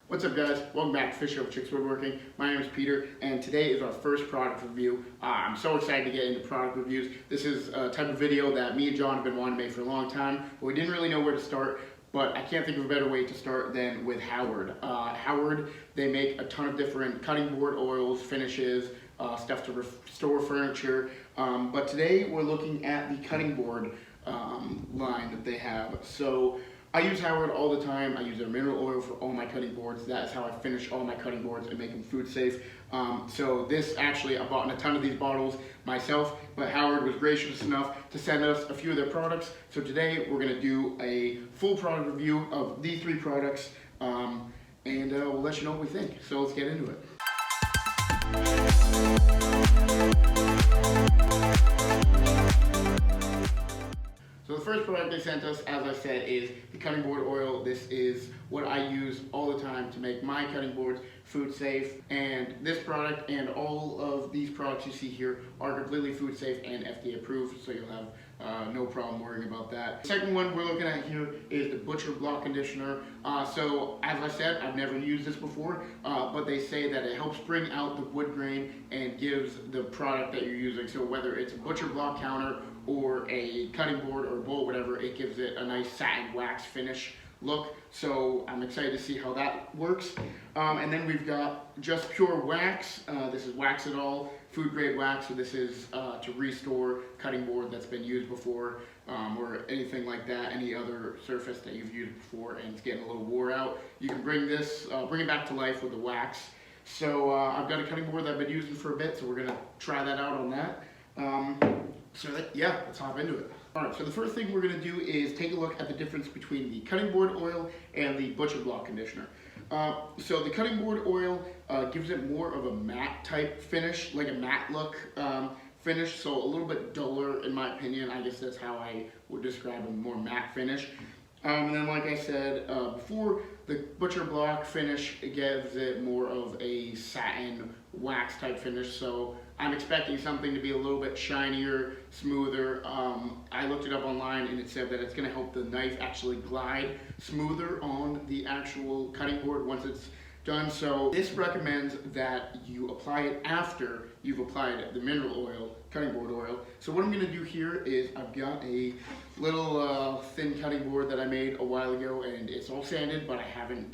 What's up, guys? Welcome back to fishoverchickswoodworking. My name is Peter, and today is our first product review. I'm so excited to get into product reviews. This is a type of video that me and John have been wanting to make for a long time, but we didn't really know where to start. But I can't think of a better way to start than with Howard. Howard, they make a ton of different cutting board oils, finishes, stuff to restore furniture. But today we're looking at the cutting board line that they have. So I use Howard all the time. I use their mineral oil for all my cutting boards. That is how I finish all my cutting boards and make them food safe. So this actually, I bought in a ton of these bottles myself, but Howard was gracious enough to send us a few of their products. So today we're gonna do a full product review of these three products, and we'll let you know what we think. So let's get into it. So the first product they sent us, as I said, is the cutting board oil. This is what I use all the time to make my cutting boards food safe. And this product and all of these products you see here are completely food safe and FDA approved, so you'll have no problem worrying about that. The second one we're looking at here is the Butcher Block Conditioner. So as I said, I've never used this before, but they say that it helps bring out the wood grain and gives the product that you're using. So whether it's a butcher block counter or a cutting board or a bowl, whatever, it gives it a nice satin wax finish look. So I'm excited to see how that works. And then we've got just pure wax. This is Wax It All, food grade wax. So this is to restore cutting board that's been used before, or anything like that, any other surface that you've used before and it's getting a little wore out. You can bring this, bring it back to life with the wax. So I've got a cutting board that I've been using for a bit, so we're gonna try that out on that. Yeah, let's hop into it. Alright, so the first thing we're going to do is take a look at the difference between the cutting board oil and the Butcher Block Conditioner. So the cutting board oil gives it more of a matte type finish, like a matte look finish, so a little bit duller in my opinion. I guess that's how I would describe a more matte finish. And then like I said before, the Butcher Block finish gives it more of a satin wax type finish, so I'm expecting something to be a little bit shinier, smoother. I looked it up online and it said that it's gonna help the knife actually glide smoother on the actual cutting board once it's done. So this recommends that you apply it after you've applied the mineral oil, cutting board oil. So what I'm gonna do here is I've got a little thin cutting board that I made a while ago, and it's all sanded, but I haven't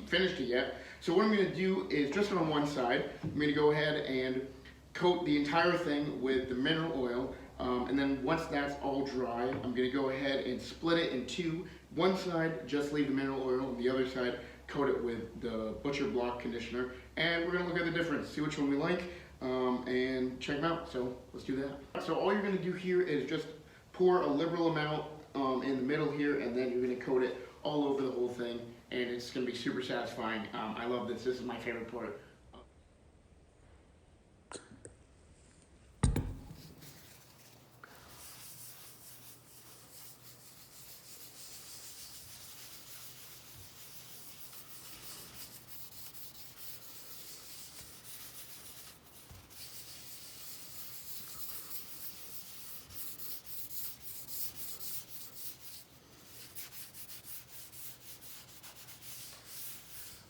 finished it yet. So what I'm gonna do is just on one side, I'm gonna go ahead and coat the entire thing with the mineral oil, and then once that's all dry, I'm going to go ahead and split it in two. One side, just leave the mineral oil, and the other side, coat it with the Butcher Block Conditioner, and we're going to look at the difference, see which one we like, and check them out. So let's do that. So all you're going to do here is just pour a liberal amount in the middle here, and then you're going to coat it all over the whole thing, and it's going to be super satisfying. I love this. This is my favorite part.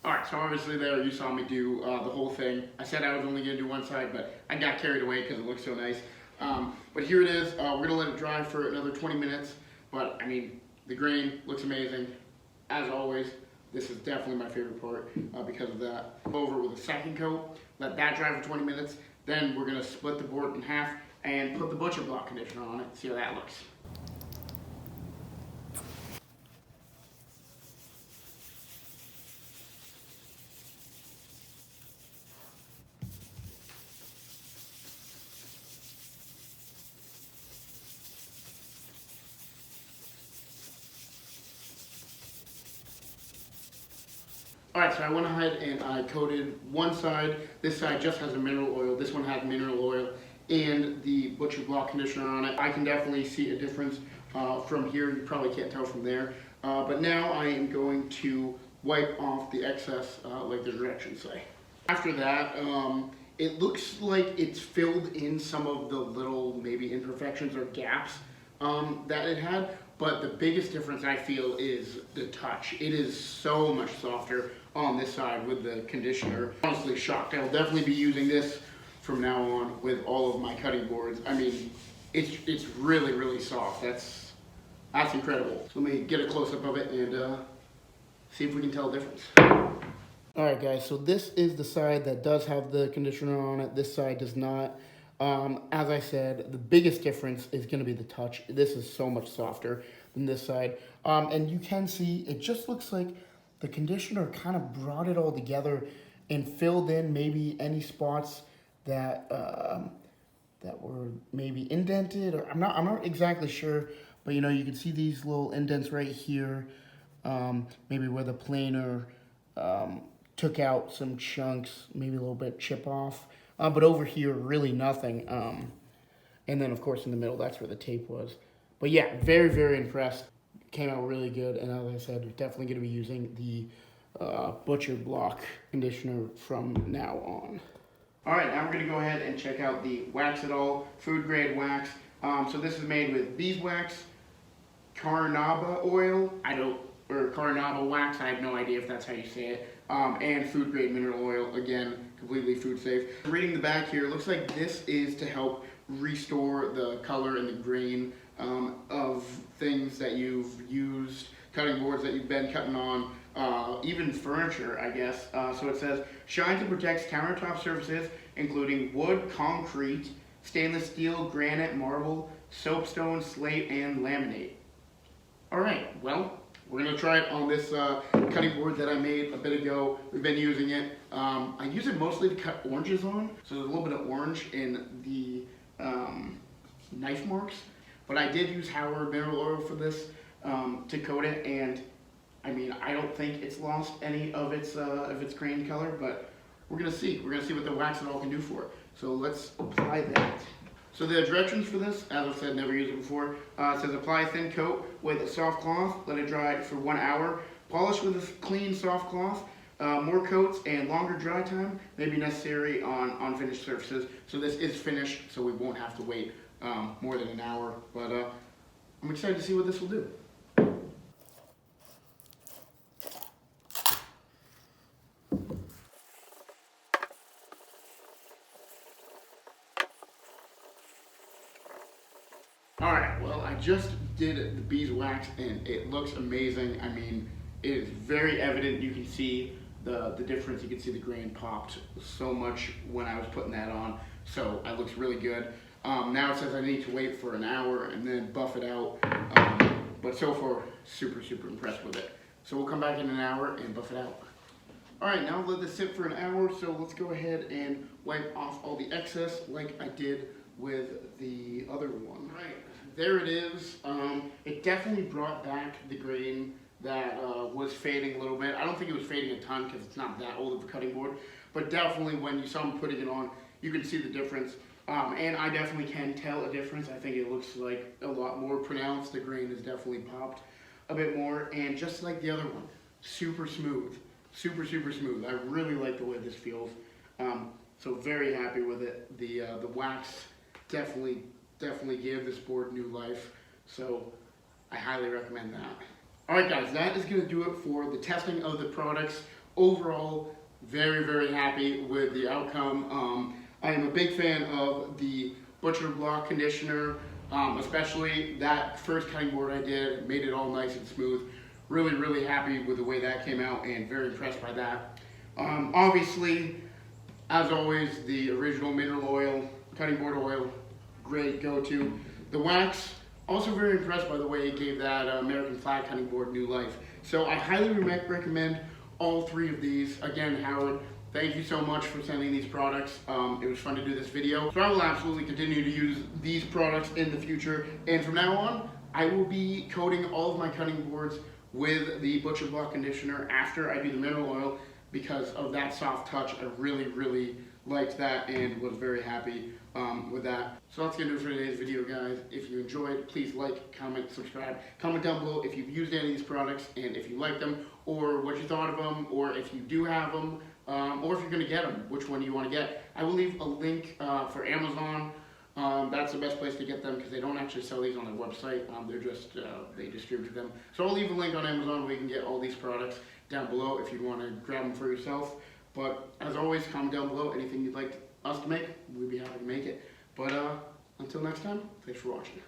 Alright, so obviously there you saw me do the whole thing. I said I was only going to do one side, but I got carried away because it looks so nice. But here it is. We're going to let it dry for another 20 minutes. But, I mean, the grain looks amazing. As always, this is definitely my favorite part because of that. Over with a second coat, let that dry for 20 minutes. Then we're going to split the board in half and put the Butcher Block Conditioner on it. See how that looks. Alright, so I went ahead and I coated one side. This side just has a mineral oil. This one has mineral oil and the Butcher Block Conditioner on it. I can definitely see a difference from here. You probably can't tell from there. But now I am going to wipe off the excess like the directions say. After that, it looks like it's filled in some of the little maybe imperfections or gaps that it had. But the biggest difference I feel is the touch. It is so much softer. on this side with the conditioner. Honestly shocked. I'll definitely be using this from now on with all of my cutting boards. I mean, it's really, really soft. That's incredible. So let me get a close-up of it and see if we can tell the difference. Alright guys, so this is the side that does have the conditioner on it. This side does not. As I said, the biggest difference is going to be the touch. This is so much softer than this side. And you can see, it just looks like the conditioner kind of brought it all together and filled in maybe any spots that that were maybe indented, or I'm not exactly sure, but you know, you can see these little indents right here, maybe where the planer took out some chunks, maybe a little bit chip off, but over here really nothing. And then of course in the middle, that's where the tape was. But yeah, very, very impressed. Came out really good, and as I said, we're definitely going to be using the Butcher Block conditioner from now on. Alright, now we're going to go ahead and check out the Wax It All food grade wax. So this is made with beeswax, carnauba oil, or carnauba wax, I have no idea if that's how you say it, and food grade mineral oil, again, completely food safe. Reading the back here, it looks like this is to help restore the color and the grain of things that you've used, cutting boards that you've been cutting on, even furniture, I guess. So it says, shines and protects countertop surfaces, including wood, concrete, stainless steel, granite, marble, soapstone, slate, and laminate. Alright, well, we're going to try it on this cutting board that I made a bit ago. We've been using it. I use it mostly to cut oranges on, so there's a little bit of orange in the knife marks. But I did use Howard mineral oil for this to coat it, and I mean, I don't think it's lost any of its grain color, but we're gonna see. We're gonna see what the Wax It All can do for it. So let's apply that. So the directions for this, as I said, never used it before. It says apply a thin coat with a soft cloth, let it dry for 1 hour. Polish with a clean soft cloth. More coats and longer dry time may be necessary on unfinished surfaces. So this is finished, so we won't have to wait more than an hour. But I'm excited to see what this will do. Alright, well, I just did the beeswax and it looks amazing. I mean, it is very evident. You can see the difference. You can see the grain popped so much when I was putting that on. So it looks really good. Now it says I need to wait for an hour and then buff it out. But so far, super, super impressed with it. So we'll come back in an hour and buff it out. Alright, now let this sit for an hour. So let's go ahead and wipe off all the excess like I did with the other one. Right, there it is. It definitely brought back the grain that was fading a little bit. I don't think it was fading a ton because it's not that old of a cutting board, but definitely when you saw me putting it on, you can see the difference. And I definitely can tell a difference. I think it looks like a lot more pronounced. The grain is definitely popped a bit more, and just like the other one, super smooth, super, super smooth. I really like the way this feels. So very happy with it. The wax definitely gave this board new life. So I highly recommend that. Alright guys, that is going to do it for the testing of the products. Overall, very, very happy with the outcome. I am a big fan of the Butcher Block conditioner, especially that first cutting board I did, made it all nice and smooth. Really, really happy with the way that came out and very impressed by that. Obviously, as always, the original mineral oil, cutting board oil, great go-to. The wax, also very impressed by the way it gave that American flag cutting board new life. So I highly recommend all three of these. Again, Howard, thank you so much for sending these products. It was fun to do this video. So I will absolutely continue to use these products in the future. And from now on, I will be coating all of my cutting boards with the Butcher Block conditioner after I do the mineral oil because of that soft touch. I really, really liked that and was very happy with that. So that's gonna do it for today's video, guys. If you enjoyed, please like, comment, subscribe. Comment down below if you've used any of these products and if you like them, or what you thought of them, or if you do have them, or if you're gonna get them, which one do you want to get. I will leave a link for Amazon. That's the best place to get them because they don't actually sell these on their website. They're just, they distribute them. So I'll leave a link on Amazon where you can get all these products. down below if you want to grab them for yourself. But as always, comment down below anything you'd like us to make. We'd be happy to make it. But until next time, thanks for watching.